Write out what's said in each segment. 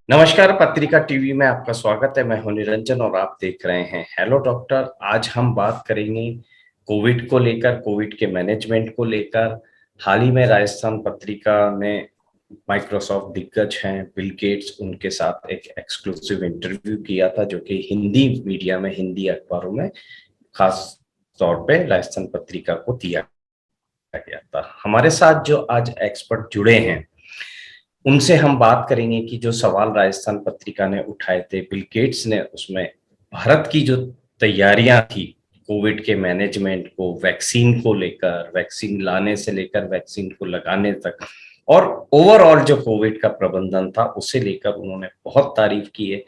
नमस्कार, पत्रिका टीवी में आपका स्वागत है। मैं हूं निरंजन और आप देख रहे हैं हेलो डॉक्टर। आज हम बात करेंगे कोविड को लेकर, कोविड के मैनेजमेंट को लेकर। हाल ही में राजस्थान पत्रिका ने माइक्रोसॉफ्ट दिग्गज हैं बिल गेट्स, उनके साथ एक एक्सक्लूसिव इंटरव्यू किया था जो कि हिंदी मीडिया में, हिंदी अखबारों में खास तौर पे राजस्थान पत्रिका को दिया गया था। हमारे साथ जो आज एक्सपर्ट जुड़े हैं उनसे हम बात करेंगे कि जो सवाल राजस्थान पत्रिका ने उठाए थे, बिल गेट्स ने उसमें भारत की जो तैयारियां थी कोविड के मैनेजमेंट को, वैक्सीन को लेकर, वैक्सीन लाने से लेकर वैक्सीन को लगाने तक, और ओवरऑल जो कोविड का प्रबंधन था उसे लेकर उन्होंने बहुत तारीफ की है।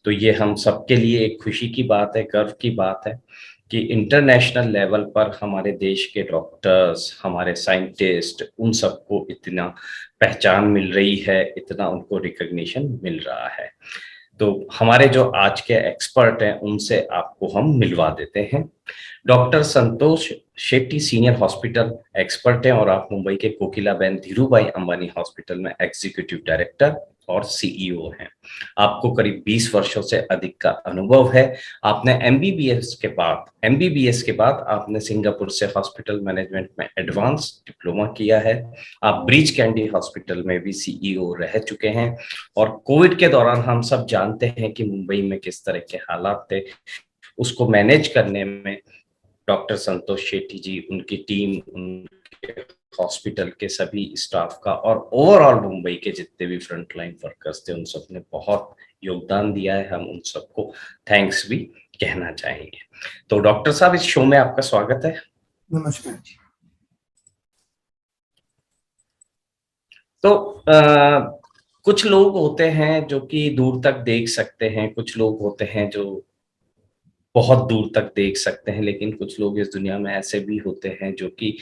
तो ये हम सबके लिए एक खुशी की बात है, गर्व की बात है कि इंटरनेशनल लेवल पर हमारे देश के डॉक्टर्स, हमारे साइंटिस्ट, उन सबको इतना पहचान मिल रही है, इतना उनको रिकॉग्निशन मिल रहा है। तो हमारे जो आज के एक्सपर्ट हैं उनसे आपको हम मिलवा देते हैं। डॉक्टर संतोष शेट्टी सीनियर हॉस्पिटल एक्सपर्ट हैं और आप मुंबई के कोकिलाबेन धीरूभाई अंबानी हॉस्पिटल में एग्जीक्यूटिव डायरेक्टर और सीईओ हैं। आपको करीब 20 वर्षों से अधिक का अनुभव है। आपने एमबीबीएस के बाद आपने सिंगापुर से हॉस्पिटल मैनेजमेंट में एडवांस डिप्लोमा किया है। आप ब्रीच कैंडी हॉस्पिटल में भी सीईओ रह चुके हैं। और कोविड के दौरान हम सब जानते हैं कि मुंबई में किस तरह के हालात थे, उसको मैनेज करने में डॉक्टर संतोष शेट्टी जी, उनकी टीम, उनके हॉस्पिटल के सभी स्टाफ का और ओवरऑल मुंबई के जितने भी फ्रंटलाइन वर्कर्स थे उन सब ने बहुत योगदान दिया है। हम उन सबको थैंक्स भी कहना चाहेंगे। तो डॉक्टर साहब, इस शो में आपका स्वागत है। नमस्कार जी। तो कुछ लोग होते हैं जो कि दूर तक देख सकते हैं, कुछ लोग होते हैं जो बहुत दूर तक देख सकते हैं, लेकिन कुछ लोग इस दुनिया में ऐसे भी होते हैं जो कि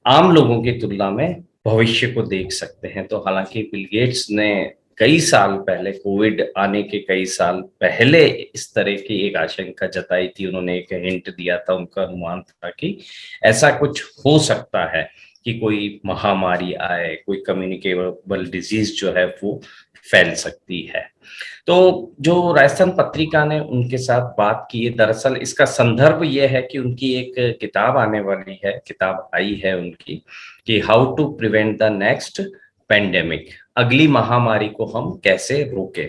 आम लोगों की तुलना में भविष्य को देख सकते हैं। तो हालांकि बिल गेट्स ने कई साल पहले, कोविड आने के कई साल पहले, इस तरह की एक आशंका जताई थी। उन्होंने एक हिंट दिया था, उनका अनुमान था कि ऐसा कुछ हो सकता है कि कोई महामारी आए, कोई कम्युनिकेबल डिजीज जो है वो फैल सकती है। तो जो राजस्थान पत्रिका ने उनके साथ बात की है, दरअसल इसका संदर्भ ये है कि उनकी एक किताब आने वाली है, किताब आई है उनकी, कि how to prevent the next pandemic, अगली महामारी को हम कैसे रोके।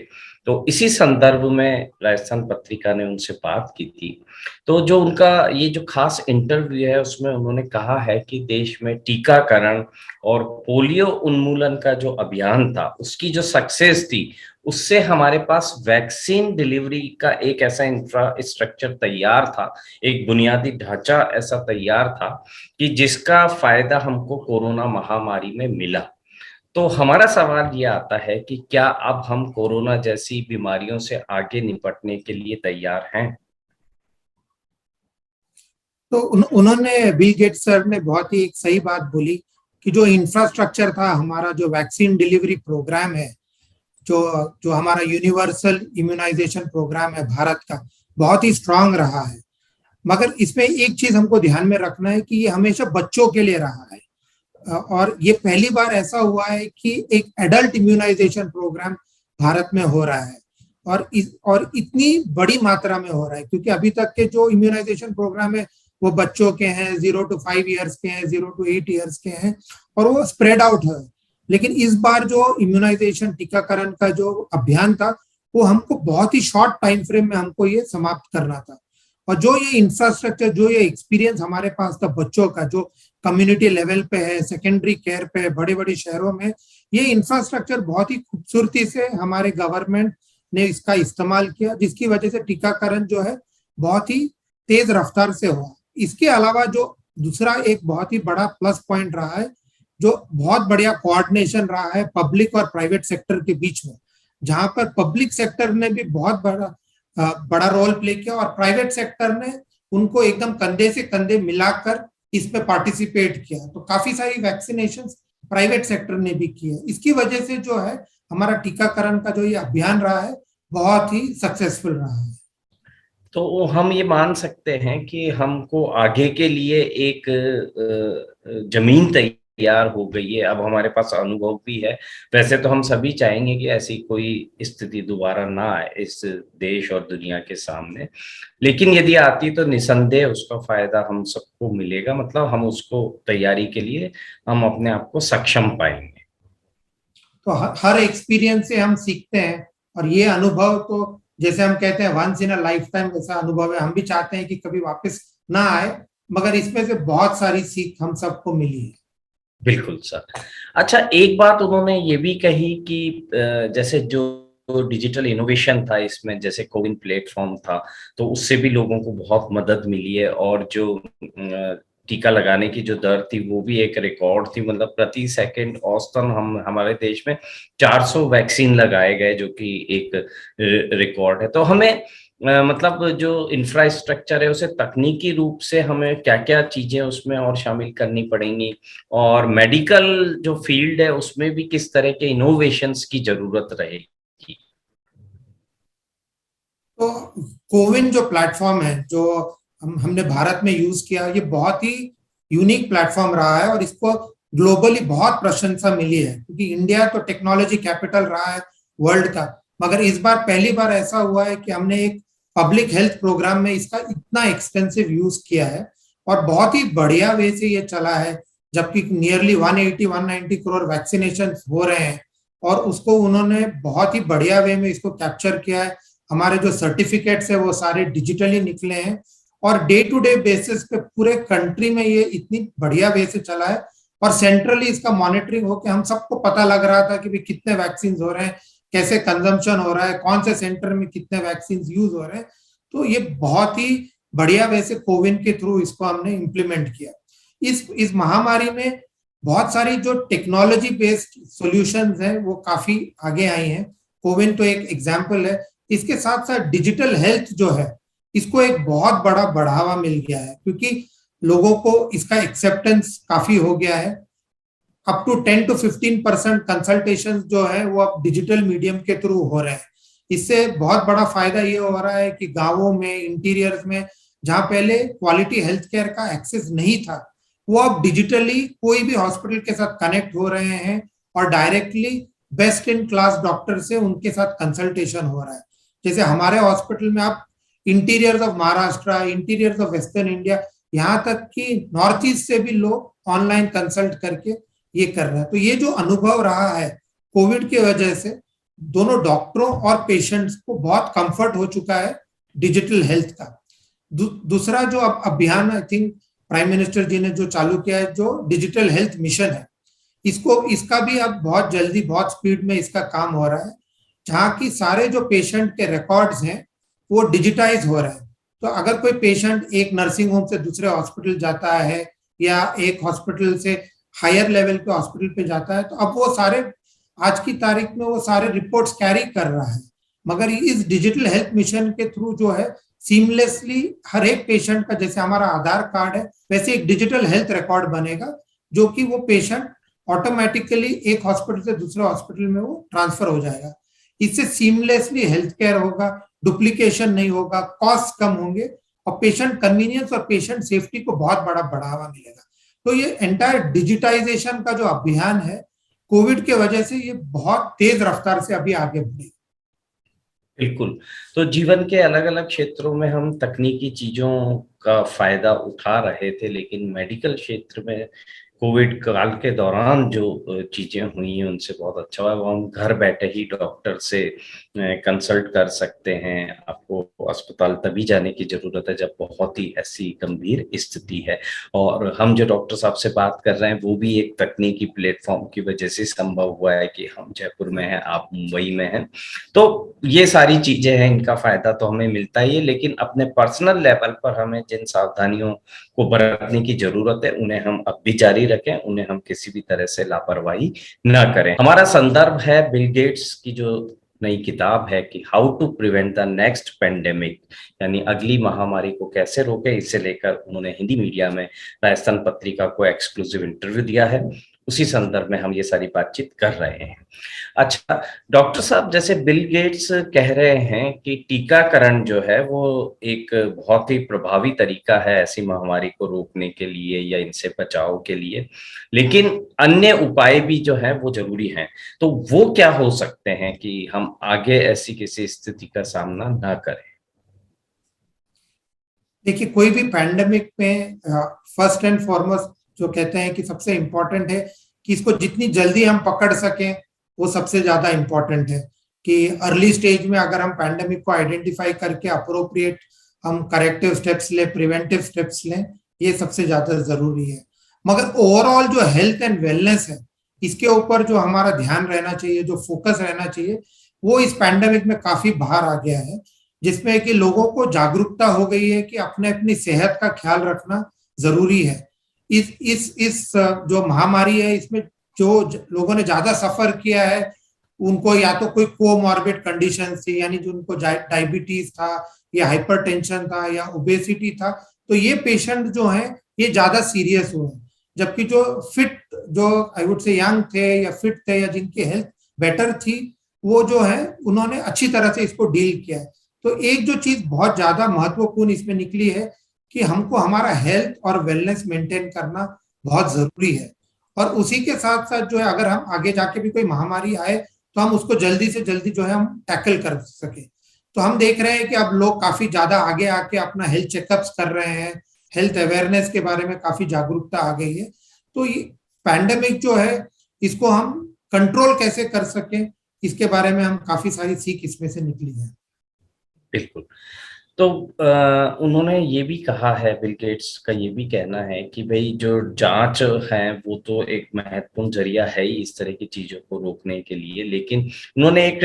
तो इसी संदर्भ में राजस्थान पत्रिका ने उनसे बात की थी। तो जो उनका ये जो खास इंटरव्यू है उसमें उन्होंने कहा है कि देश में टीकाकरण और पोलियो उन्मूलन का जो अभियान था उसकी जो सक्सेस थी, उससे हमारे पास वैक्सीन डिलीवरी का एक ऐसा इंफ्रास्ट्रक्चर तैयार था, एक बुनियादी ढांचा ऐसा तैयार था कि जिसका फायदा हमको कोरोना महामारी में मिला। तो हमारा सवाल ये आता है कि क्या अब हम कोरोना जैसी बीमारियों से आगे निपटने के लिए तैयार हैं? तो उन्होंने बिल गेट्स सर ने बहुत ही एक सही बात बोली कि जो इंफ्रास्ट्रक्चर था हमारा, जो वैक्सीन डिलीवरी प्रोग्राम है, जो जो हमारा यूनिवर्सल इम्यूनाइजेशन प्रोग्राम है भारत का, बहुत ही स्ट्रांग रहा है। मगर इसमें एक चीज हमको ध्यान में रखना है कि ये हमेशा बच्चों के लिए रहा है, और ये पहली बार ऐसा हुआ है कि एक एडल्ट इम्यूनाइजेशन प्रोग्राम भारत में हो रहा है, और इतनी बड़ी मात्रा में हो रहा है, क्योंकि अभी तक के जो इम्यूनाइजेशन प्रोग्राम है वो बच्चों के हैं, 0 to 5 years के हैं, 0 to 8 years के हैं, और वो स्प्रेड आउट है। लेकिन इस बार जो इम्यूनाइजेशन टीकाकरण का जो अभियान था वो हमको बहुत ही शॉर्ट टाइम फ्रेम में हमको ये समाप्त करना था। और जो ये इंफ्रास्ट्रक्चर, जो ये एक्सपीरियंस हमारे पास था बच्चों का, जो कम्युनिटी लेवल पे है, सेकेंडरी केयर पे है, बड़े बड़े शहरों में, ये इंफ्रास्ट्रक्चर बहुत ही खूबसूरती से हमारे गवर्नमेंट ने इसका इस्तेमाल किया, जिसकी वजह से टीकाकरण जो है बहुत ही तेज रफ्तार से हुआ। इसके अलावा जो दूसरा एक बहुत ही बड़ा प्लस पॉइंट रहा है, जो बहुत बढ़िया कोऑर्डिनेशन रहा है पब्लिक और प्राइवेट सेक्टर के बीच में, जहां पर पब्लिक सेक्टर ने भी बहुत बड़ा रोल प्ले किया और प्राइवेट सेक्टर ने उनको एकदम कंधे से कंधे मिलाकर इसमें पार्टिसिपेट किया। तो काफी सारी वैक्सीनेशन प्राइवेट सेक्टर ने भी की है। इसकी वजह से जो है हमारा टीकाकरण का जो ये अभियान रहा है बहुत ही सक्सेसफुल रहा है। तो हम ये मान सकते हैं कि हमको आगे के लिए एक जमीन तैयार तैयार हो गई है, अब हमारे पास अनुभव भी है। वैसे तो हम सभी चाहेंगे कि ऐसी कोई स्थिति दोबारा ना आए इस देश और दुनिया के सामने, लेकिन यदि आती तो निसंदेह उसका फायदा हम सबको मिलेगा, मतलब हम उसको तैयारी के लिए हम अपने आप को सक्षम पाएंगे। तो हर एक्सपीरियंस से हम सीखते हैं, और ये अनुभव तो जैसे हम कहते हैं once in a lifetime वैसा अनुभव है, हम भी चाहते हैं कि कभी वापस ना आए, मगर इसमें से बहुत सारी सीख हम सबको मिली है। बिल्कुल सर। अच्छा, एक बात उन्होंने ये भी कही कि जैसे जो डिजिटल इनोवेशन था इसमें, जैसे कोविन प्लेटफॉर्म था, तो उससे भी लोगों को बहुत मदद मिली है, और जो टीका लगाने की जो दर थी वो भी एक रिकॉर्ड थी, मतलब प्रति सेकंड औसतन हम हमारे देश में 400 वैक्सीन लगाए गए, जो कि एक रिकॉर्ड है। तो हमें मतलब जो इंफ्रास्ट्रक्चर है उसे तकनीकी रूप से हमें क्या क्या चीजें उसमें और शामिल करनी पड़ेंगी, और मेडिकल जो फील्ड है उसमें भी किस तरह के इनोवेशंस की जरूरत रहेगी। तो कोविन जो प्लेटफॉर्म है जो हमने भारत में यूज किया, ये बहुत ही यूनिक प्लेटफॉर्म रहा है, और इसको ग्लोबली बहुत प्रशंसा मिली है, क्योंकि इंडिया तो टेक्नोलॉजी कैपिटल रहा है वर्ल्ड का, मगर इस बार पहली बार ऐसा हुआ है कि हमने एक पब्लिक हेल्थ प्रोग्राम में इसका इतना एक्सटेंसिव यूज किया है, और बहुत ही बढ़िया वे से ये चला है, जबकि नियरली 180-190 करोड़ वैक्सीनेशन हो रहे हैं, और उसको उन्होंने बहुत ही बढ़िया वे में इसको कैप्चर किया है। हमारे जो सर्टिफिकेट्स है वो सारे डिजिटली निकले हैं, और डे टू डे बेसिस पे पूरे कंट्री में ये इतनी बढ़िया वे से चला है, और सेंट्रली इसका मॉनिटरिंग होकर हम सबको पता लग रहा था कि भी कितने वैक्सीन हो रहे हैं, कैसे कंजम्पशन हो रहा है, कौन से सेंटर में कितने वैक्सीन यूज हो रहे हैं। तो ये बहुत ही बढ़िया वे से कोविन के थ्रू इसको हमने इम्प्लीमेंट किया। इस महामारी में बहुत सारी जो टेक्नोलॉजी बेस्ड सॉल्यूशंस हैं वो काफी आगे आई हैं। कोविन तो एक एग्जांपल है। इसके साथ साथ डिजिटल हेल्थ जो है, इसको एक बहुत बड़ा बढ़ावा मिल गया है, क्योंकि लोगों को इसका एक्सेप्टेंस काफी हो गया है। अप टू 10 to 15% कंसल्टेशन जो है वो अब डिजिटल मीडियम के थ्रू हो रहे हैं। इससे बहुत बड़ा फायदा ये हो रहा है कि गांवों में, इंटीरियर्स में, जहां पहले क्वालिटी हेल्थ केयर का एक्सेस नहीं था, वो अब डिजिटली कोई भी हॉस्पिटल के साथ कनेक्ट हो रहे हैं, और directly best in class doctor से उनके साथ कंसल्टेशन हो रहा है। जैसे हमारे हॉस्पिटल में आप interior of Maharashtra, interior of western India, यहाँ तक कि नॉर्थ ईस्ट से भी लोग ऑनलाइन कंसल्ट करके ये कर रहे हैं। तो ये जो अनुभव रहा है कोविड की वजह से, दोनों डॉक्टरों और पेशेंट्स को बहुत कंफर्ट हो चुका है डिजिटल हेल्थ का। दूसरा जो अब अभियान आई थिंक प्राइम मिनिस्टर जी ने जो चालू किया है, जो डिजिटल हेल्थ मिशन है, इसका भी अब बहुत जल्दी, बहुत स्पीड में इसका काम हो रहा है, जहाँ की सारे जो पेशेंट के रिकॉर्ड्स हैं वो डिजिटाइज हो रहे हैं। तो अगर कोई पेशेंट एक नर्सिंग होम से दूसरे हॉस्पिटल जाता है, या एक हॉस्पिटल से हायर लेवल के हॉस्पिटल पे जाता है, तो अब वो सारे, आज की तारीख में वो सारे रिपोर्ट्स कैरी कर रहा है, मगर इस डिजिटल हेल्थ मिशन के थ्रू जो है सीमलेसली हर एक पेशेंट का, जैसे हमारा आधार कार्ड है वैसे एक डिजिटल हेल्थ रिकॉर्ड बनेगा, जो कि वो पेशेंट ऑटोमेटिकली एक हॉस्पिटल से दूसरे हॉस्पिटल में वो ट्रांसफर हो जाएगा। इससे सीमलेसली हेल्थ केयर होगा, डुप्लीकेशन नहीं होगा, कॉस्ट कम होंगे, और पेशेंट कन्वीनियंस और पेशेंट सेफ्टी को बहुत बड़ा बढ़ावा मिलेगा। तो ये एंटायर डिजिटाइजेशन का जो अभियान है, कोविड के वजह से ये बहुत तेज रफ्तार से अभी आगे बढ़े। बिल्कुल। तो जीवन के अलग अलग क्षेत्रों में हम तकनीकी चीजों का फायदा उठा रहे थे, लेकिन मेडिकल क्षेत्र में कोविड काल के दौरान जो चीजें हुई हैं उनसे बहुत अच्छा हुआ। वो हम घर बैठे ही डॉक्टर से कंसल्ट कर सकते हैं। आपको अस्पताल तभी जाने की जरूरत है जब बहुत ही ऐसी गंभीर स्थिति है, और हम जो डॉक्टर साहब से बात कर रहे हैं वो भी एक तकनीकी प्लेटफॉर्म की वजह से संभव हुआ है कि हम जयपुर में हैं, आप मुंबई में हैं। तो ये सारी चीजें हैं, इनका फायदा तो हमें मिलता ही है, लेकिन अपने पर्सनल लेवल पर हमें जिन सावधानियों को बरतने की जरूरत है उन्हें हम अब भी जारी रखें, उन्हें हम किसी भी तरह से लापरवाही ना करें। हमारा संदर्भ है बिल गेट्स की जो नई किताब है कि how to prevent the next pandemic, यानी अगली महामारी को कैसे रोके। इसे लेकर उन्होंने हिंदी मीडिया में राजस्थान पत्रिका को एक्सक्लूसिव इंटरव्यू दिया है। उसी संदर्भ में हम ये सारी बातचीत कर रहे हैं। अच्छा डॉक्टर साहब, जैसे बिल गेट्स कह रहे हैं कि टीकाकरण जो है वो एक बहुत ही प्रभावी तरीका है ऐसी महामारी को रोकने के लिए या इनसे बचाव के लिए, लेकिन अन्य उपाय भी जो है वो जरूरी हैं। तो वो क्या हो सकते हैं कि हम आगे ऐसी किसी स्थिति का सामना ना करें? देखिए, कोई भी पैंडेमिक में फर्स्ट एंड फॉरमोस्ट जो कहते हैं कि सबसे इम्पोर्टेंट है कि इसको जितनी जल्दी हम पकड़ सकें वो सबसे ज्यादा इम्पोर्टेंट है। कि अर्ली स्टेज में अगर हम पैंडेमिक को आइडेंटिफाई करके अप्रोप्रिएट हम करेक्टिव स्टेप्स लें, प्रिवेंटिव स्टेप्स लें, ये सबसे ज्यादा जरूरी है। मगर ओवरऑल जो हेल्थ एंड वेलनेस है, इसके ऊपर जो हमारा ध्यान रहना चाहिए, जो फोकस रहना चाहिए, वो इस पैंडेमिक में काफी बाहर आ गया है। जिसमें कि लोगों को जागरूकता हो गई है कि अपने अपनी सेहत का ख्याल रखना जरूरी है। इस जो महामारी है, इसमें जो लोगों ने ज्यादा सफर किया है उनको या तो कोई कोमॉर्बिड कंडीशन थी, यानी जो उनको डायबिटीज था या हाइपरटेंशन था या ओबेसिटी था, तो ये पेशेंट जो है ये ज्यादा सीरियस हुए। जबकि जो फिट, जो आई वुड से यंग थे या फिट थे या जिनकी हेल्थ बेटर थी, वो जो है उन्होंने अच्छी तरह से इसको डील किया है। तो एक जो चीज बहुत ज्यादा महत्वपूर्ण इसमें निकली है कि हमको हमारा हेल्थ और वेलनेस मेंटेन करना बहुत जरूरी है। और उसी के साथ साथ जो है अगर हम आगे जाके भी कोई महामारी आए तो हम उसको जल्दी से जल्दी जो है हम टैकल कर सके। तो हम देख रहे हैं कि अब लोग काफी ज्यादा आगे आके अपना हेल्थ चेकअप्स कर रहे हैं, हेल्थ अवेयरनेस के बारे में काफी जागरूकता आ गई है। तो ये पैंडेमिक जो है इसको हम कंट्रोल कैसे कर सकें, इसके बारे में हम काफी सारी सीख इसमें से निकली है। बिल्कुल। तो उन्होंने ये भी कहा है, बिल गेट्स का ये भी कहना है कि भाई जो जांच है वो तो एक महत्वपूर्ण जरिया है ही इस तरह की चीजों को रोकने के लिए, लेकिन उन्होंने एक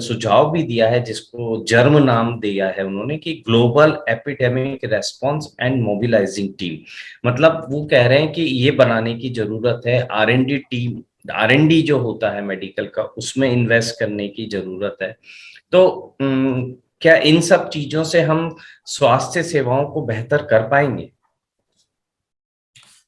सुझाव भी दिया है जिसको जर्म नाम दिया है उन्होंने, कि global epidemic response and mobilising team. मतलब वो कह रहे हैं कि ये बनाने की जरूरत है, R&D टीम, R&D जो होता है मेडिकल का, उसमें इन्वेस्ट करने की जरूरत है। तो क्या इन सब चीजों से हम स्वास्थ्य सेवाओं को बेहतर कर पाएंगे?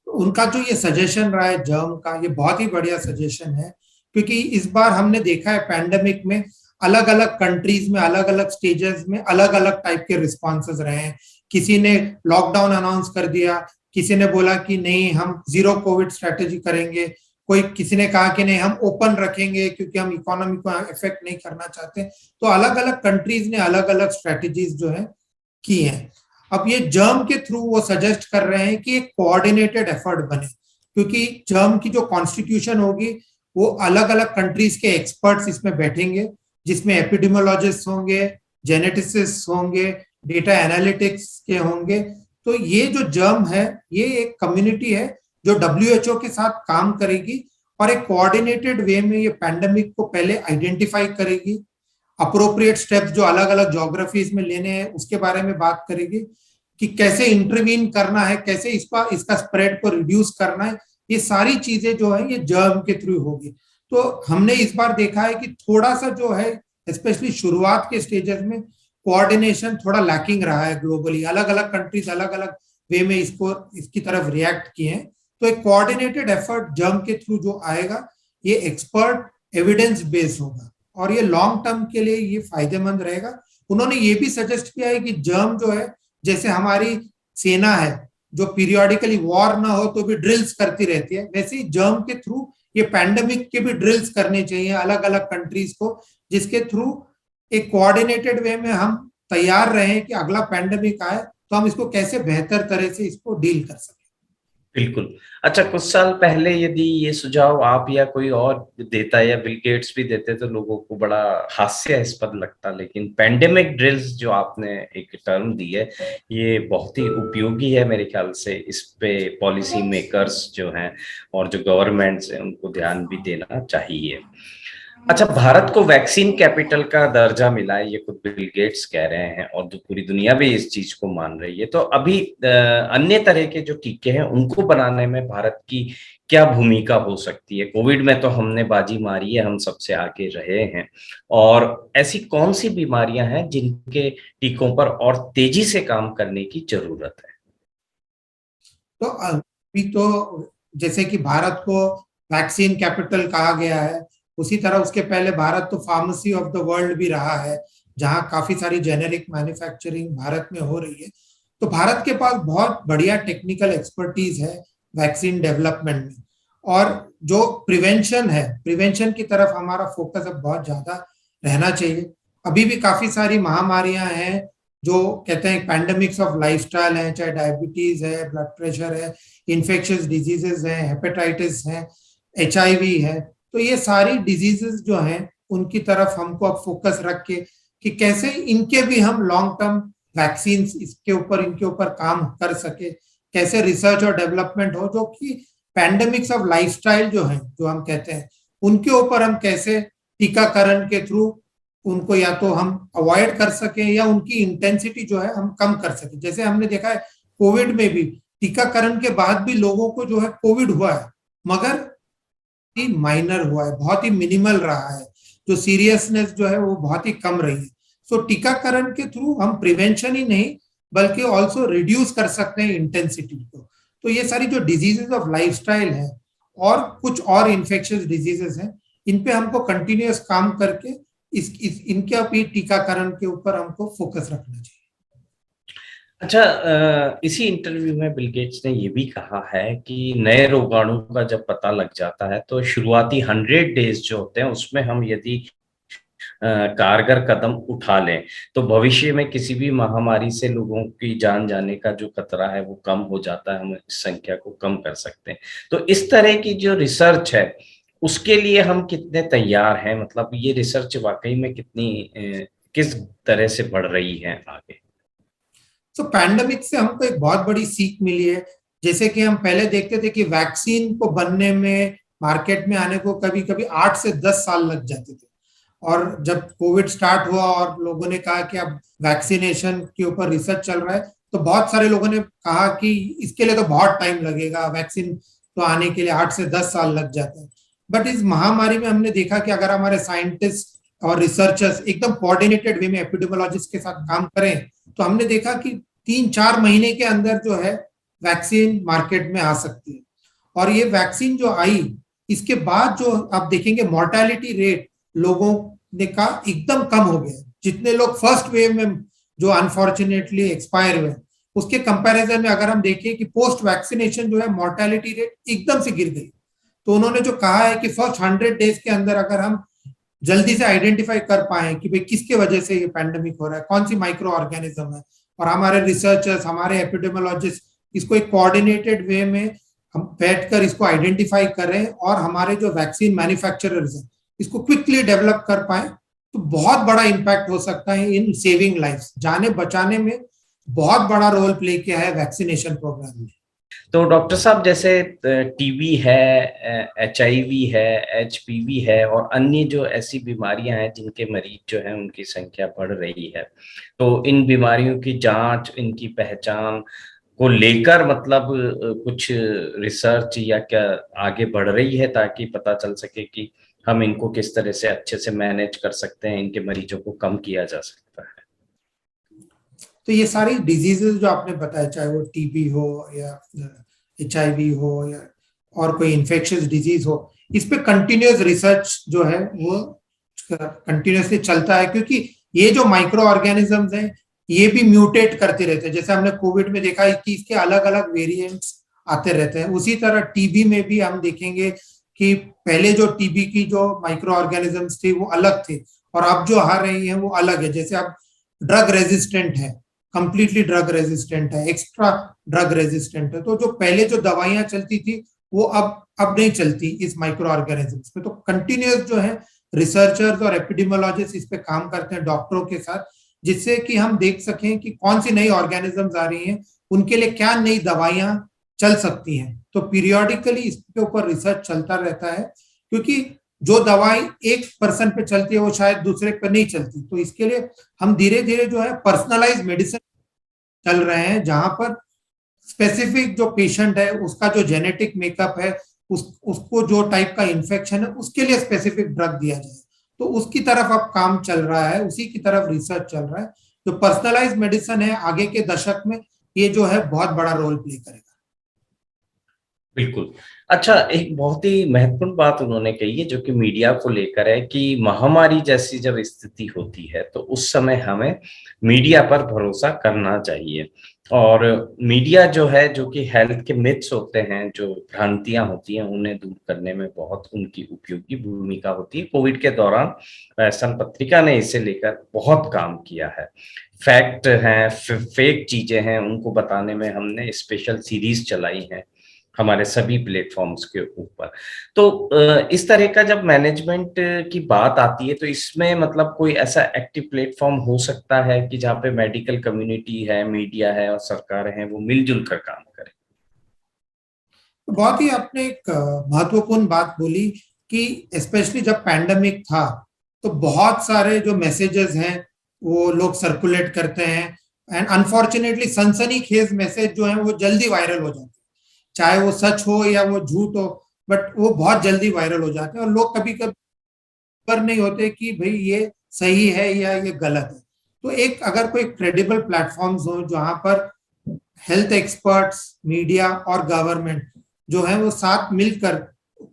उनका जो ये सजेशन रहा है जर्म का, ये बहुत ही बढ़िया सजेशन है। क्योंकि इस बार हमने देखा है पैंडेमिक में अलग अलग कंट्रीज में अलग अलग स्टेजेस में अलग अलग टाइप के रिस्पॉन्सेज रहे हैं। किसी ने लॉकडाउन अनाउंस कर दिया, किसी ने बोला कि नहीं हम जीरो कोविड स्ट्रेटेजी करेंगे, कोई किसी ने कहा कि नहीं हम ओपन रखेंगे क्योंकि हम इकोनॉमी को इफेक्ट नहीं करना चाहते। तो अलग अलग कंट्रीज ने अलग अलग स्ट्रेटेजीज जो है की है। अब ये जर्म के थ्रू वो सजेस्ट कर रहे हैं कि एक कोऑर्डिनेटेड एफर्ट बने, क्योंकि जर्म की जो कॉन्स्टिट्यूशन होगी वो अलग अलग कंट्रीज के एक्सपर्ट्स इसमें बैठेंगे, जिसमें एपिडेमियोलॉजिस्ट होंगे, जेनेटिसिस्ट होंगे, डेटा एनालिटिक्स के होंगे। तो ये जो जर्म है ये एक कम्युनिटी है जो WHO के साथ काम करेगी और एक कोऑर्डिनेटेड वे में ये पैंडेमिक को पहले आइडेंटिफाई करेगी, अप्रोप्रिएट स्टेप्स जो अलग अलग ज्योग्राफीज में लेने हैं उसके बारे में बात करेगी, कि कैसे इंटरवीन करना है, कैसे इसका स्प्रेड को रिड्यूस करना है। ये सारी चीजें जो है ये जर्म के थ्रू होगी। तो हमने इस बार देखा है कि थोड़ा सा जो है स्पेशली शुरुआत के स्टेजेस में कोऑर्डिनेशन थोड़ा लैकिंग रहा है ग्लोबली। अलग अलग कंट्रीज अलग अलग वे में इसकी तरफ रिएक्ट किए हैं। तो एक कोऑर्डिनेटेड एफर्ट जर्म के थ्रू जो आएगा ये एक्सपर्ट एविडेंस बेस्ड होगा और ये लॉन्ग टर्म के लिए ये फायदेमंद रहेगा। उन्होंने ये भी सजेस्ट किया है कि जर्म जो है, जैसे हमारी सेना है जो पीरियोडिकली वॉर ना हो तो भी ड्रिल्स करती रहती है, वैसे ही जर्म के थ्रू ये पैंडेमिक के भी ड्रिल्स करने चाहिए अलग अलग कंट्रीज को, जिसके थ्रू एक कोऑर्डिनेटेड वे में हम तैयार रहें कि अगला पैंडेमिक आए तो हम इसको कैसे बेहतर तरह से इसको डील कर सकें। बिल्कुल। अच्छा, कुछ साल पहले यदि ये सुझाव आप या कोई और देता या बिल गेट्स भी देते तो लोगों को बड़ा हास्यास्पद लगता, लेकिन पैंडेमिक ड्रिल्स जो आपने एक टर्म दी है ये बहुत ही उपयोगी है मेरे ख्याल से। इस पे पॉलिसी मेकर्स जो हैं और जो गवर्नमेंट्स हैं उनको ध्यान भी देना चाहिए। अच्छा, भारत को वैक्सीन कैपिटल का दर्जा मिला है, ये खुद बिल गेट्स कह रहे हैं और पूरी दुनिया भी इस चीज को मान रही है। तो अभी अन्य तरह के जो टीके हैं उनको बनाने में भारत की क्या भूमिका हो सकती है? कोविड में तो हमने बाजी मारी है, हम सबसे आगे रहे हैं, और ऐसी कौन सी बीमारियां हैं जिनके टीकों पर और तेजी से काम करने की जरूरत है? तो अभी तो जैसे कि भारत को वैक्सीन कैपिटल कहा गया है। उसी तरह उसके पहले भारत तो फार्मेसी ऑफ द वर्ल्ड भी रहा है, जहां काफी सारी जेनेरिक मैन्युफैक्चरिंग भारत में हो रही है। तो भारत के पास बहुत बढ़िया टेक्निकल एक्सपर्टीज है वैक्सीन डेवलपमेंट में। और जो प्रिवेंशन है, प्रिवेंशन की तरफ हमारा फोकस अब बहुत ज्यादा रहना चाहिए। अभी भी काफी सारी महामारियां हैं जो कहते हैं पैंडेमिक्स ऑफ लाइफस्टाइल है, चाहे डायबिटीज है, ब्लड प्रेशर है, इन्फेक्शियस डिजीजेस है, हेपेटाइटिस है, HIV है। तो ये सारी डिजीजेस जो हैं उनकी तरफ हमको अब फोकस रख के कि कैसे इनके भी हम लॉन्ग टर्म वैक्सीन इनके ऊपर काम कर सके, कैसे रिसर्च और डेवलपमेंट हो जो कि पैंडेमिक्स ऑफ लाइफस्टाइल जो है, जो हम कहते हैं, उनके ऊपर हम कैसे टीकाकरण के थ्रू उनको या तो हम अवॉइड कर सके या उनकी इंटेंसिटी जो है हम कम कर सके। जैसे हमने देखा है कोविड में भी टीकाकरण के बाद भी लोगों को जो है कोविड हुआ है, मगर माइनर हुआ है, बहुत ही मिनिमल रहा है, जो सीरियसनेस जो है वो बहुत ही कम रही है। सो टीकाकरण के थ्रू हम प्रिवेंशन ही नहीं बल्कि ऑल्सो रिड्यूस कर सकते हैं इंटेंसिटी को। तो ये सारी जो डिजीजेस ऑफ लाइफस्टाइल है और कुछ और इन्फेक्शियस डिजीजेस हैं, इन पे हमको कंटिन्यूअस काम करके इनके भी टीकाकरण के ऊपर हमको फोकस रखना चाहिए। अच्छा, इसी इंटरव्यू में बिल गेट्स ने ये भी कहा है कि नए रोगाणु का जब पता लग जाता है तो शुरुआती 100 डेज जो होते हैं उसमें हम यदि कारगर कदम उठा लें तो भविष्य में किसी भी महामारी से लोगों की जान जाने का जो खतरा है वो कम हो जाता है, हम इस संख्या को कम कर सकते हैं। तो इस तरह की जो रिसर्च है उसके लिए हम कितने तैयार हैं, मतलब ये रिसर्च वाकई में किस तरह से बढ़ रही है आगे? तो पैंडेमिक से हमको एक बहुत बड़ी सीख मिली है। जैसे कि हम पहले देखते थे कि वैक्सीन को बनने में, मार्केट में आने को कभी कभी 8 से 10 साल लग जाते थे। और जब कोविड स्टार्ट हुआ और लोगों ने कहा कि अब वैक्सीनेशन के ऊपर रिसर्च चल रहा है, तो बहुत सारे लोगों ने कहा कि इसके लिए तो बहुत टाइम लगेगा, वैक्सीन तो आने के लिए 8 से 10 साल लग जाते हैं। बट इस महामारी में हमने देखा कि अगर हमारे साइंटिस्ट और रिसर्चर्स एकदम कोऑर्डिनेटेड वे में एपिडेमियोलॉजिस्ट के साथ काम करें, तो हमने देखा कि 3-4 महीने के अंदर जो है वैक्सीन मार्केट में आ सकती है। और ये वैक्सीन जो आई, इसके बाद जो आप देखेंगे मोर्टेलिटी रेट लोगों ने का एकदम कम हो गया। जितने लोग फर्स्ट वेव में जो अनफॉर्चुनेटली एक्सपायर हुए, उसके कंपैरिजन में अगर हम देखें कि पोस्ट वैक्सीनेशन जो है मोर्टेलिटी रेट एकदम से गिर गई। तो उन्होंने जो कहा है कि फर्स्ट 100 डेज के अंदर अगर हम जल्दी से आइडेंटिफाई कर पाए कि भाई किसके वजह से ये पैंडेमिक हो रहा है, कौन सी माइक्रो ऑर्गेनिज्म है, और हमारे रिसर्चर्स, हमारे एपिडेमियोलॉजिस्ट इसको एक कोऑर्डिनेटेड वे में हम बैठकर इसको आइडेंटिफाई करें और हमारे जो वैक्सीन मैन्युफैक्चरर्स हैं इसको क्विकली डेवलप कर पाए, तो बहुत बड़ा इंपैक्ट हो सकता है इन सेविंग लाइफ्स, जाने बचाने में बहुत बड़ा रोल प्ले किया है वैक्सीनेशन प्रोग्राम ने। तो डॉक्टर साहब, जैसे टीबी है, HIV है, HPV है और अन्य जो ऐसी बीमारियां हैं जिनके मरीज जो हैं उनकी संख्या बढ़ रही है, तो इन बीमारियों की जांच, इनकी पहचान को लेकर मतलब कुछ रिसर्च या क्या आगे बढ़ रही है ताकि पता चल सके कि हम इनको किस तरह से अच्छे से मैनेज कर सकते हैं, इनके मरीजों को कम किया जा सकता है? तो ये सारी डिजीजेस जो आपने बताया, चाहे वो टीबी हो या HIV हो या और कोई इन्फेक्शियस डिजीज हो, इस पे कंटिन्यूअस रिसर्च जो है वो कंटिन्यूअसली चलता है, क्योंकि ये जो माइक्रो ऑर्गेनिजम्स हैं ये भी म्यूटेट करते रहते हैं। जैसे हमने कोविड में देखा कि इसके अलग अलग वेरिएंट्स आते रहते हैं, उसी तरह टीबी में भी हम देखेंगे कि पहले जो टीबी की जो माइक्रो ऑर्गेनिजम्स थी वो अलग थे और अब जो आ रही हैं वो अलग है। जैसे अब ड्रग रेजिस्टेंट है, कंप्लीटली ड्रग रेजिस्टेंट है, एक्स्ट्रा ड्रग रेजिस्टेंट है। तो जो पहले जो दवाइयां चलती थी वो अब नहीं चलती इस माइक्रो ऑर्गेनिजम्स पे। तो कंटिन्यूअस जो है रिसर्चर्स और एपिडेमियोलॉजिस्ट इस पे काम करते हैं डॉक्टरों के साथ, जिससे कि हम देख सकें कि कौन सी नई ऑर्गेनिजम्स आ रही हैं, उनके लिए क्या नई दवाइयां चल सकती हैं। तो पीरियोडिकली इसके ऊपर रिसर्च चलता रहता है, क्योंकि जो दवाई एक पर्सन पे चलती है वो शायद दूसरे पे नहीं चलती। तो इसके लिए हम धीरे धीरे जो है पर्सनलाइज मेडिसिन चल रहे हैं, जहां पर स्पेसिफिक जो पेशेंट है उसका जो जेनेटिक मेकअप है, उसको जो टाइप का इन्फेक्शन है उसके लिए स्पेसिफिक ड्रग दिया जाए। तो उसकी तरफ अब काम चल रहा है, उसी की तरफ रिसर्च चल रहा है। जो पर्सनलाइज मेडिसिन है आगे के दशक में ये जो है बहुत बड़ा रोल प्ले करेगा। बिल्कुल। अच्छा, एक बहुत ही महत्वपूर्ण बात उन्होंने कही है जो कि मीडिया को लेकर है कि महामारी जैसी जब स्थिति होती है तो उस समय हमें मीडिया पर भरोसा करना चाहिए। और मीडिया जो है, जो कि हेल्थ के मिथ्स होते हैं, जो भ्रांतियाँ होती हैं, उन्हें दूर करने में बहुत उनकी उपयोगी भूमिका होती है। कोविड के दौरान सन पत्रिका ने इसे लेकर बहुत काम किया है। फैक्ट हैं, फेक चीज़ें हैं, उनको बताने में हमने स्पेशल सीरीज़ चलाई हैं। हमारे सभी प्लेटफॉर्म्स के ऊपर। तो इस तरह का जब मैनेजमेंट की बात आती है तो इसमें मतलब कोई ऐसा एक्टिव प्लेटफॉर्म हो सकता है कि जहाँ पे मेडिकल कम्युनिटी है, मीडिया है और सरकार है, वो मिलजुल कर काम करें। तो बहुत ही आपने एक महत्वपूर्ण बात बोली कि स्पेशली जब पैंडेमिक था तो बहुत सारे जो मैसेजेस हैं वो लोग सर्कुलेट करते हैं, एंड अनफॉर्चुनेटली सनसनीखेज मैसेज जो है वो जल्दी वायरल हो जाते हैं, चाहे वो सच हो या वो झूठ हो, बट वो बहुत जल्दी वायरल हो जाते हैं और लोग कभी कभी पर नहीं होते कि भाई ये सही है या ये गलत है। तो एक अगर कोई क्रेडिबल प्लेटफॉर्म्स हो जहां पर हेल्थ एक्सपर्ट्स, मीडिया और गवर्नमेंट जो है वो साथ मिलकर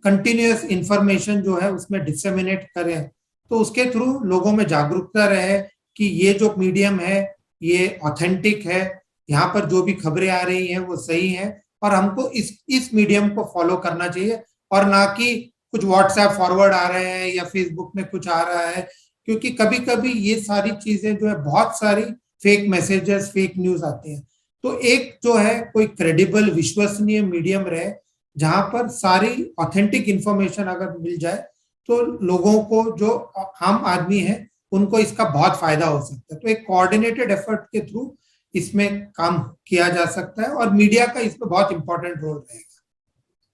कंटिन्यूअस इंफॉर्मेशन जो है उसमें डिसेमिनेट करें, तो उसके थ्रू लोगों में जागरूकता रहे कि ये जो मीडियम है ये ऑथेंटिक है, यहाँ पर जो भी खबरें आ रही हैं वो सही है और हमको इस मीडियम को फॉलो करना चाहिए, और ना कि कुछ व्हाट्सएप फॉरवर्ड आ रहे हैं या फेसबुक में कुछ आ रहा है, क्योंकि कभी कभी ये सारी चीजें जो है बहुत सारी फेक मैसेजेस, फेक न्यूज आती हैं। तो एक जो है कोई क्रेडिबल विश्वसनीय मीडियम रहे जहां पर सारी ऑथेंटिक इंफॉर्मेशन अगर मिल जाए तो लोगों को, जो आम आदमी है, उनको इसका बहुत फायदा हो सकता है। तो एक कोऑर्डिनेटेड एफर्ट के थ्रू इसमें काम किया जा सकता है और मीडिया का इसमें बहुत इंपॉर्टेंट रोल रहेगा।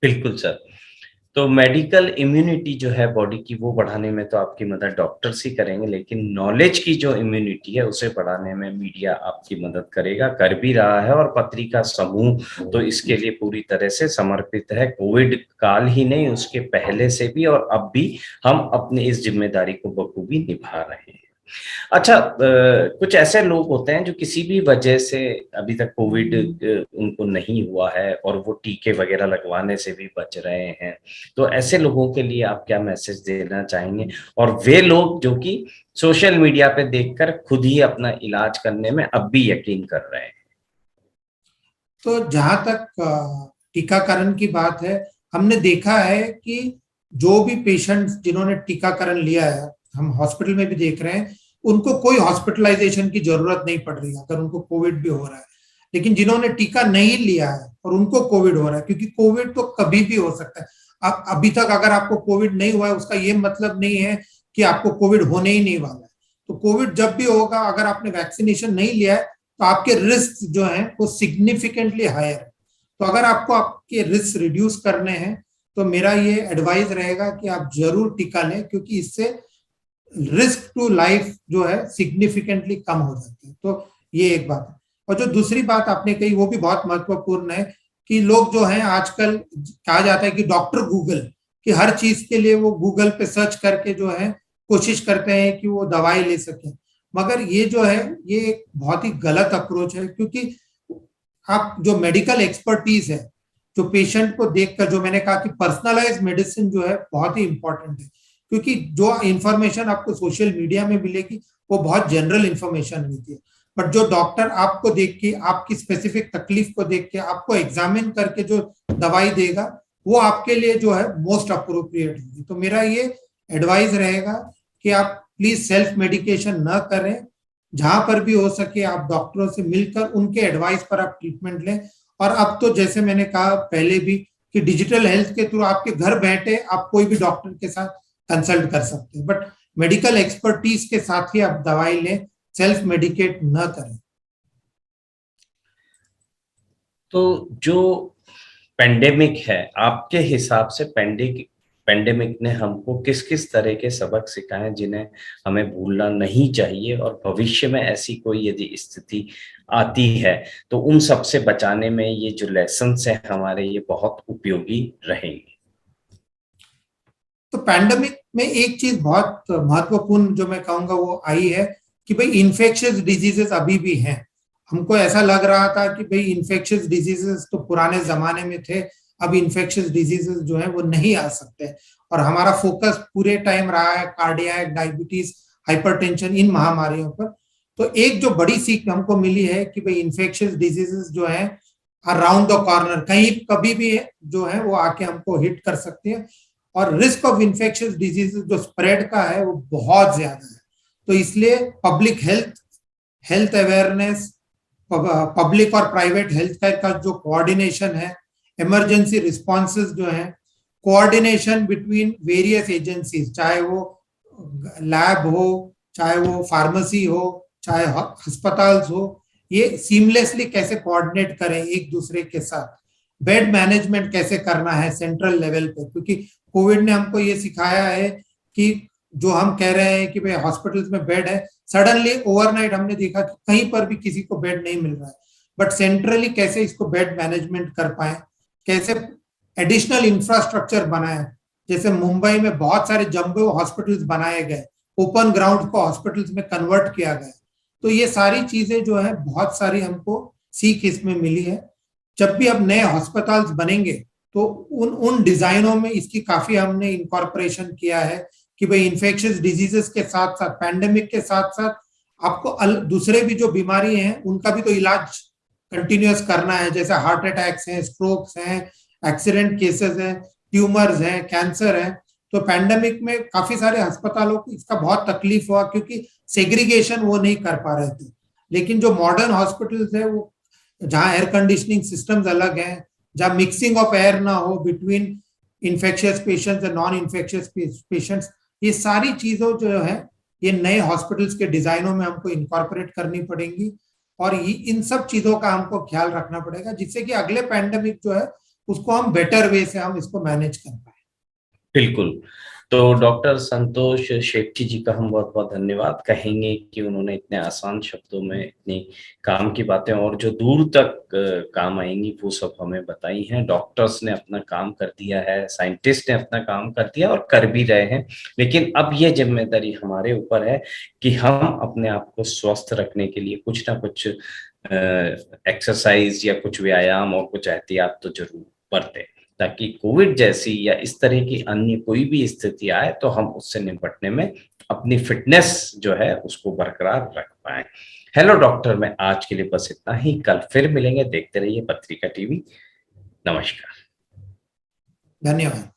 बिल्कुल सर। तो मेडिकल इम्यूनिटी जो है बॉडी की, वो बढ़ाने में तो आपकी मदद डॉक्टर्स ही करेंगे, लेकिन नॉलेज की जो इम्यूनिटी है उसे बढ़ाने में मीडिया आपकी मदद करेगा, कर भी रहा है। और पत्रिका समूह तो इसके लिए पूरी तरह से समर्पित है। कोविड काल ही नहीं, उसके पहले से भी और अब भी हम अपनी इस जिम्मेदारी को बखूबी निभा रहे हैं। अच्छा, कुछ ऐसे लोग होते हैं जो किसी भी वजह से अभी तक कोविड उनको नहीं हुआ है और वो टीके वगैरह लगवाने से भी बच रहे हैं। तो ऐसे लोगों के लिए आप क्या मैसेज देना चाहेंगे? और वे लोग जो कि सोशल मीडिया पे देखकर खुद ही अपना इलाज करने में अब भी यकीन कर रहे हैं। तो जहां तक टीकाकरण की बात है, हमने देखा है कि जो भी पेशेंट्स जिन्होंने टीकाकरण लिया है, हम हॉस्पिटल में भी देख रहे हैं, उनको कोई हॉस्पिटलाइजेशन की जरूरत नहीं पड़ रही है अगर उनको कोविड भी हो रहा है। लेकिन जिन्होंने टीका नहीं लिया है और उनको कोविड हो रहा है, क्योंकि कोविड तो कभी भी हो सकता है। अभी तक अगर आपको कोविड नहीं हुआ है उसका ये मतलब नहीं है कि आपको कोविड होने ही नहीं वाला है। तो कोविड जब भी होगा, अगर आपने वैक्सीनेशन नहीं लिया है तो आपके रिस्क जो है वो सिग्निफिकेंटली हायर है। तो अगर आपको आपके रिस्क रिड्यूस करने हैं तो मेरा ये एडवाइस रहेगा कि आप जरूर टीका लें, क्योंकि इससे रिस्क टू लाइफ जो है सिग्निफिकेंटली कम हो जाती है। तो ये एक बात है। और जो दूसरी बात आपने कही वो भी बहुत महत्वपूर्ण है कि लोग जो हैं आजकल, कहा जाता है कि डॉक्टर गूगल, कि हर चीज के लिए वो गूगल पे सर्च करके जो है कोशिश करते हैं कि वो दवाई ले सके। मगर ये जो है ये एक बहुत ही गलत अप्रोच है, क्योंकि आप जो मेडिकल एक्सपर्टीज है, जो पेशेंट को देखकर, जो मैंने कहा कि पर्सनलाइज मेडिसिन जो है बहुत ही इंपॉर्टेंट है, क्योंकि जो इंफॉर्मेशन आपको सोशल मीडिया में मिलेगी वो बहुत जनरल इंफॉर्मेशन मिलती है, बट जो डॉक्टर आपको देख के, आपकी स्पेसिफिक तकलीफ को देख के, आपको एग्जामिन करके जो दवाई देगा वो आपके लिए जो है मोस्ट अप्रोप्रिएट होगी। तो मेरा ये एडवाइस रहेगा कि आप प्लीज सेल्फ मेडिकेशन न करें, जहां पर भी हो सके आप डॉक्टरों से मिलकर उनके एडवाइस पर आप ट्रीटमेंट लें। और अब तो जैसे मैंने कहा पहले भी कि डिजिटल हेल्थ के थ्रू आपके घर बैठे आप कोई भी डॉक्टर के साथ कंसल्ट कर सकते हैं, बट मेडिकल एक्सपर्टीज के साथ ही आप दवाई लें, सेल्फ मेडिकेट न करें। तो जो पेंडेमिक है, आपके हिसाब से पेंडेमिक ने हमको किस किस तरह के सबक सिखाए जिन्हें हमें भूलना नहीं चाहिए, और भविष्य में ऐसी कोई यदि स्थिति आती है तो उन सब से बचाने में ये जो लेसन्स हैं हमारे, ये बहुत उपयोगी रहेंगे? तो पैंडेमिक में एक चीज बहुत महत्वपूर्ण जो मैं कहूंगा वो आई है कि भाई इन्फेक्शियस डिजीजेस अभी भी हैं। हमको ऐसा लग रहा था कि भाई इन्फेक्शियस डिजीजेस तो पुराने जमाने में थे, अब इन्फेक्शियस डिजीजेस जो है वो नहीं आ सकते, और हमारा फोकस पूरे टाइम रहा है कार्डियक, डायबिटीज, हाइपरटेंशन, इन महामारियों पर। तो एक जो बड़ी सीख हमको मिली है कि भाई इन्फेक्शियस डिजीजेस जो है अराउंड द कॉर्नर, कहीं कभी भी जो है वो आके हमको हिट कर सकती है, और रिस्क ऑफ इन्फेक्शियस डिजीजेस जो स्प्रेड का है वो बहुत ज्यादा है। तो इसलिए public health, health awareness, public और प्राइवेट हेल्थ केयर का जो कोऑर्डिनेशन है, इमरजेंसी रिस्पॉन्सेज जो है, कोऑर्डिनेशन बिटवीन वेरियस एजेंसीज, चाहे वो लैब हो, चाहे वो फार्मेसी हो, चाहे अस्पताल हो, ये सीमलेसली कैसे कोऑर्डिनेट करें एक दूसरे के साथ। बेड मैनेजमेंट कैसे करना है सेंट्रल लेवल पे, क्योंकि कोविड ने हमको ये सिखाया है कि जो हम कह रहे हैं कि भाई हॉस्पिटल्स में बेड है, सडनली ओवरनाइट हमने देखा कि कहीं पर भी किसी को बेड नहीं मिल रहा है। बट सेंट्रली कैसे इसको बेड मैनेजमेंट कर पाए, कैसे एडिशनल इंफ्रास्ट्रक्चर बनाए, जैसे मुंबई में बहुत सारे जंबो हॉस्पिटल्स बनाए गए, ओपन ग्राउंड को हॉस्पिटल्स में कन्वर्ट किया गया। तो ये सारी चीजें जो है बहुत सारी हमको सीख इसमें मिली है। जब भी अब नए हॉस्पिटल्स बनेंगे तो उन डिजाइनों में इसकी काफी हमने इनकॉर्पोरेशन किया है कि भाई इन्फेक्शियस डिजीजेस के साथ साथ, पैंडेमिक के साथ साथ आपको दूसरे भी जो बीमारी हैं उनका भी तो इलाज कंटिन्यूअस करना है, जैसे हार्ट अटैक्स हैं, स्ट्रोक्स हैं, एक्सीडेंट केसेस हैं, ट्यूमर्स हैं, कैंसर है। तो पैंडेमिक में काफी सारे अस्पतालों को इसका बहुत तकलीफ हुआ क्योंकि सेग्रीगेशन वो नहीं कर पा रहे थे। लेकिन जो मॉडर्न हॉस्पिटल्स है वो जहाँ एयर कंडीशनिंग सिस्टम्स अलग हैं, जहाँ मिक्सिंग ऑफ एयर ना हो बिटवीन इन्फेक्शियस पेशेंट्स और नॉन इन्फेक्शियस पेशेंट्स, ये सारी चीजों जो है ये नए हॉस्पिटल्स के डिजाइनों में हमको इनकॉर्पोरेट करनी पड़ेंगी, और इन सब चीजों का हमको ख्याल रखना पड़ेगा जिससे कि अगले पैंडेमिक जो है उसको हम बेटर वे से हम इसको मैनेज कर पाए। बिल्कुल। तो डॉक्टर संतोष शेट्टी जी का हम बहुत बहुत धन्यवाद कहेंगे कि उन्होंने इतने आसान शब्दों में इतनी काम की बातें और जो दूर तक काम आएंगी वो सब हमें बताई हैं। डॉक्टर्स ने अपना काम कर दिया है, साइंटिस्ट ने अपना काम कर दिया और कर भी रहे हैं, लेकिन अब ये जिम्मेदारी हमारे ऊपर है कि हम अपने आप को स्वस्थ रखने के लिए कुछ ना कुछ एक्सरसाइज या कुछ व्यायाम और कुछ एहतियात तो जरूर बरतें, ताकि कोविड जैसी या इस तरह की अन्य कोई भी स्थिति आए तो हम उससे निपटने में अपनी फिटनेस जो है उसको बरकरार रख पाए। हेलो डॉक्टर में आज के लिए बस इतना ही, कल फिर मिलेंगे। देखते रहिए पत्रिका टीवी। नमस्कार। धन्यवाद।